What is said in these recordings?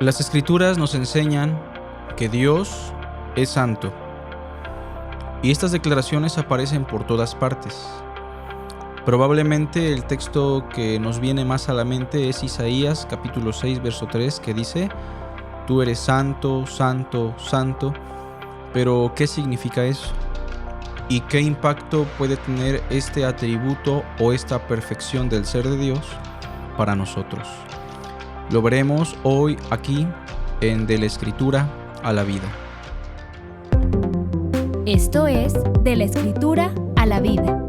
Las Escrituras nos enseñan que Dios es santo, y estas declaraciones aparecen por todas partes. Probablemente el texto que nos viene más a la mente es Isaías capítulo 6, verso 3, que dice: Tú eres santo, santo, santo. Pero, ¿qué significa eso? ¿Y qué impacto puede tener este atributo o esta perfección del ser de Dios para nosotros? Lo veremos hoy aquí en De la Escritura a la Vida. Esto es De la Escritura a la Vida.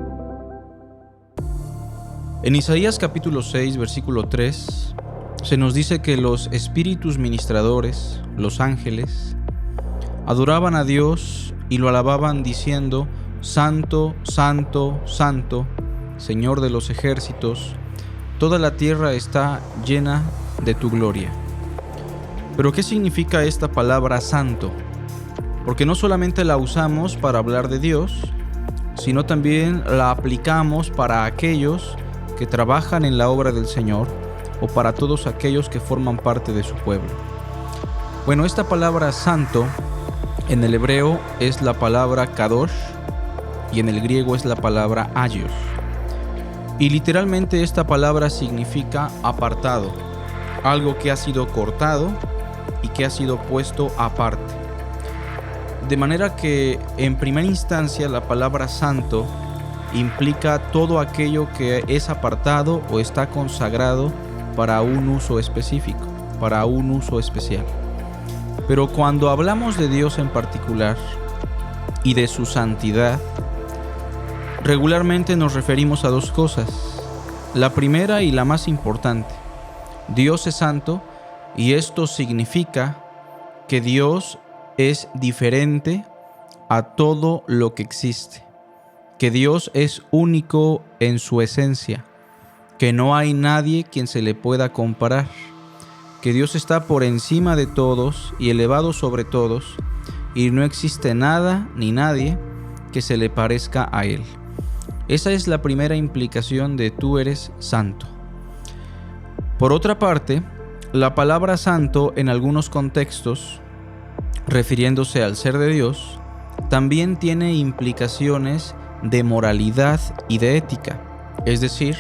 En Isaías capítulo 6, versículo 3, se nos dice que los espíritus ministradores, los ángeles, adoraban a Dios y lo alababan diciendo: Santo, santo, santo, Señor de los ejércitos, toda la tierra está llena de tu gloria. Pero, ¿qué significa esta palabra santo? Porque no solamente la usamos para hablar de Dios, sino también la aplicamos para aquellos que trabajan en la obra del Señor o para todos aquellos que forman parte de su pueblo. Bueno, esta palabra santo en el hebreo es la palabra kadosh y en el griego es la palabra hagios. Y literalmente esta palabra significa apartado, algo que ha sido cortado y que ha sido puesto aparte. De manera que en primera instancia la palabra santo implica todo aquello que es apartado o está consagrado para un uso específico, para un uso especial. Pero cuando hablamos de Dios en particular y de su santidad, regularmente nos referimos a dos cosas. La primera y la más importante: Dios es santo, y esto significa que Dios es diferente a todo lo que existe, que Dios es único en su esencia, que no hay nadie quien se le pueda comparar, que Dios está por encima de todos y elevado sobre todos, y no existe nada ni nadie que se le parezca a Él. Esa es la primera implicación de tú eres santo. Por otra parte, la palabra santo en algunos contextos, refiriéndose al ser de Dios, también tiene implicaciones de moralidad y de ética. Es decir,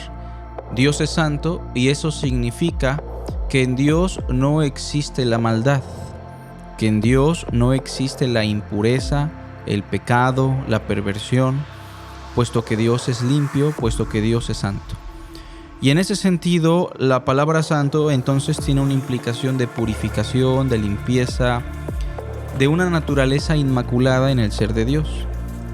Dios es santo y eso significa que en Dios no existe la maldad, que en Dios no existe la impureza, el pecado, la perversión, puesto que Dios es limpio, puesto que Dios es santo. Y en ese sentido, la palabra santo entonces tiene una implicación de purificación, de limpieza, de una naturaleza inmaculada en el ser de Dios.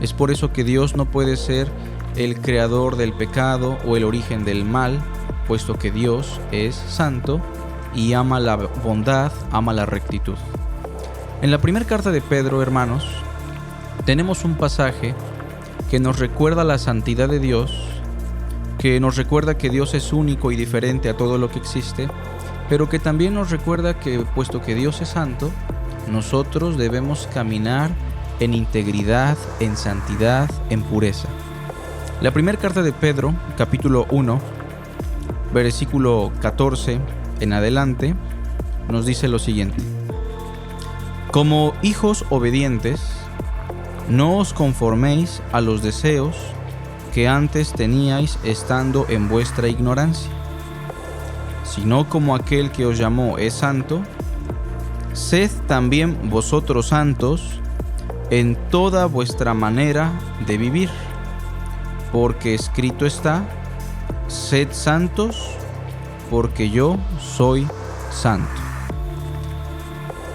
Es por eso que Dios no puede ser el creador del pecado o el origen del mal, puesto que Dios es santo y ama la bondad, ama la rectitud. En la primera carta de Pedro, hermanos, tenemos un pasaje que nos recuerda la santidad de Dios, que nos recuerda que Dios es único y diferente a todo lo que existe, pero que también nos recuerda que, puesto que Dios es santo, nosotros debemos caminar en integridad, en santidad, en pureza. La primera carta de Pedro, capítulo 1, versículo 14 en adelante, nos dice lo siguiente: Como hijos obedientes, no os conforméis a los deseos que antes teníais estando en vuestra ignorancia, sino como aquel que os llamó es santo, sed también vosotros santos en toda vuestra manera de vivir, porque escrito está: sed santos, porque yo soy santo.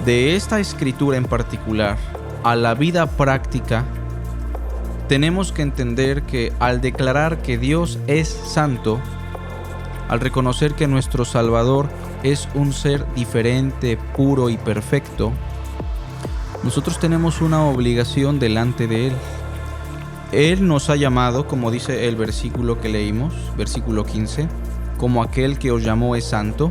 De esta escritura en particular a la vida práctica, tenemos que entender que al declarar que Dios es santo, al reconocer que nuestro Salvador es un ser diferente, puro y perfecto, nosotros tenemos una obligación delante de Él. Él nos ha llamado, como dice el versículo que leímos, versículo 15, como aquel que os llamó es santo.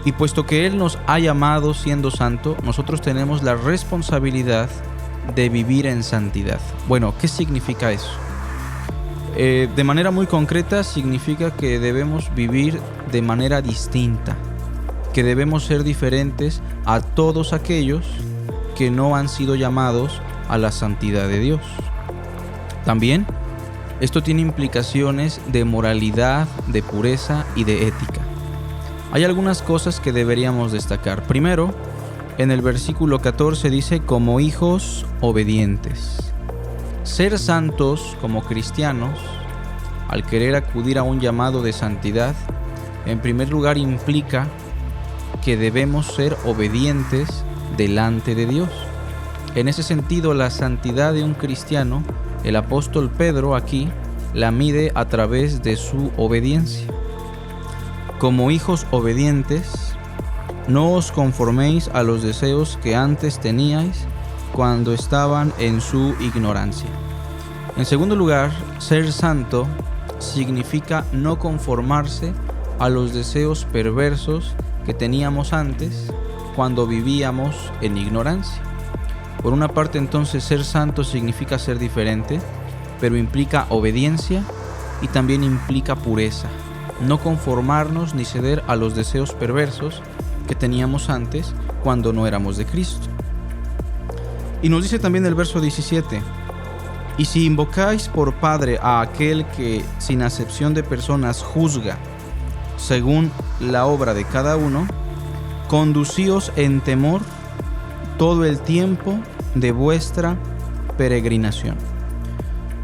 Y puesto que Él nos ha llamado siendo santo, nosotros tenemos la responsabilidad de vivir en santidad. Bueno, ¿qué significa eso? De manera muy concreta, significa que debemos vivir de manera distinta. que debemos ser diferentes a todos aquellos que no han sido llamados a la santidad de Dios. También, esto tiene implicaciones de moralidad, de pureza y de ética. Hay algunas cosas que deberíamos destacar. Primero, en el versículo 14 dice, como hijos obedientes. Ser santos como cristianos, al querer acudir a un llamado de santidad, en primer lugar implica que debemos ser obedientes delante de Dios. En ese sentido, la santidad de un cristiano, el apóstol Pedro aquí la mide a través de su obediencia. Como hijos obedientes, no os conforméis a los deseos que antes teníais cuando estaban en su ignorancia. En segundo lugar, ser santo significa no conformarse a los deseos perversos que teníamos antes cuando vivíamos en ignorancia. Por una parte, entonces, ser santo significa ser diferente, pero implica obediencia y también implica pureza. No conformarnos ni ceder a los deseos perversos que teníamos antes cuando no éramos de Cristo. Y nos dice también el verso 17, y si invocáis por Padre a aquel que sin acepción de personas juzga según la obra de cada uno, conducíos en temor todo el tiempo de vuestra peregrinación.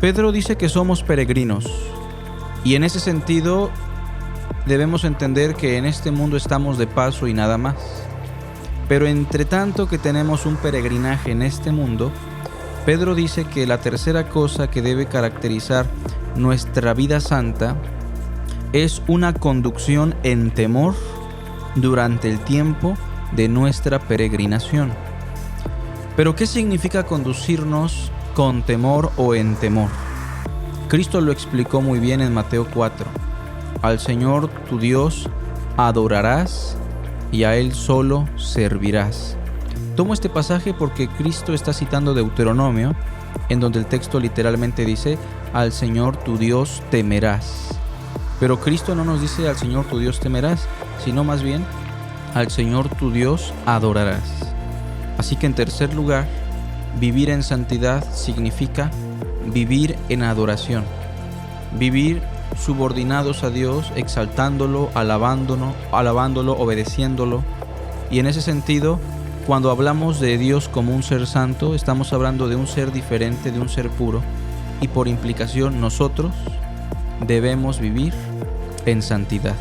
Pedro dice que somos peregrinos, y en ese sentido debemos entender que en este mundo estamos de paso y nada más. Pero entre tanto que tenemos un peregrinaje en este mundo, Pedro dice que la tercera cosa que debe caracterizar nuestra vida santa es una conducción en temor durante el tiempo de nuestra peregrinación. Pero ¿qué significa conducirnos con temor o en temor? Cristo lo explicó muy bien en Mateo 4. Al Señor tu Dios adorarás y a Él solo servirás. Tomo este pasaje porque Cristo está citando Deuteronomio, en donde el texto literalmente dice, al Señor tu Dios temerás. Pero Cristo no nos dice al Señor tu Dios temerás, sino más bien al Señor tu Dios adorarás. Así que en tercer lugar, vivir en santidad significa vivir en adoración. Vivir subordinados a Dios, exaltándolo, alabándolo, obedeciéndolo. Y en ese sentido, cuando hablamos de Dios como un ser santo, estamos hablando de un ser diferente, de un ser puro. Y por implicación, nosotros debemos vivir en santidad.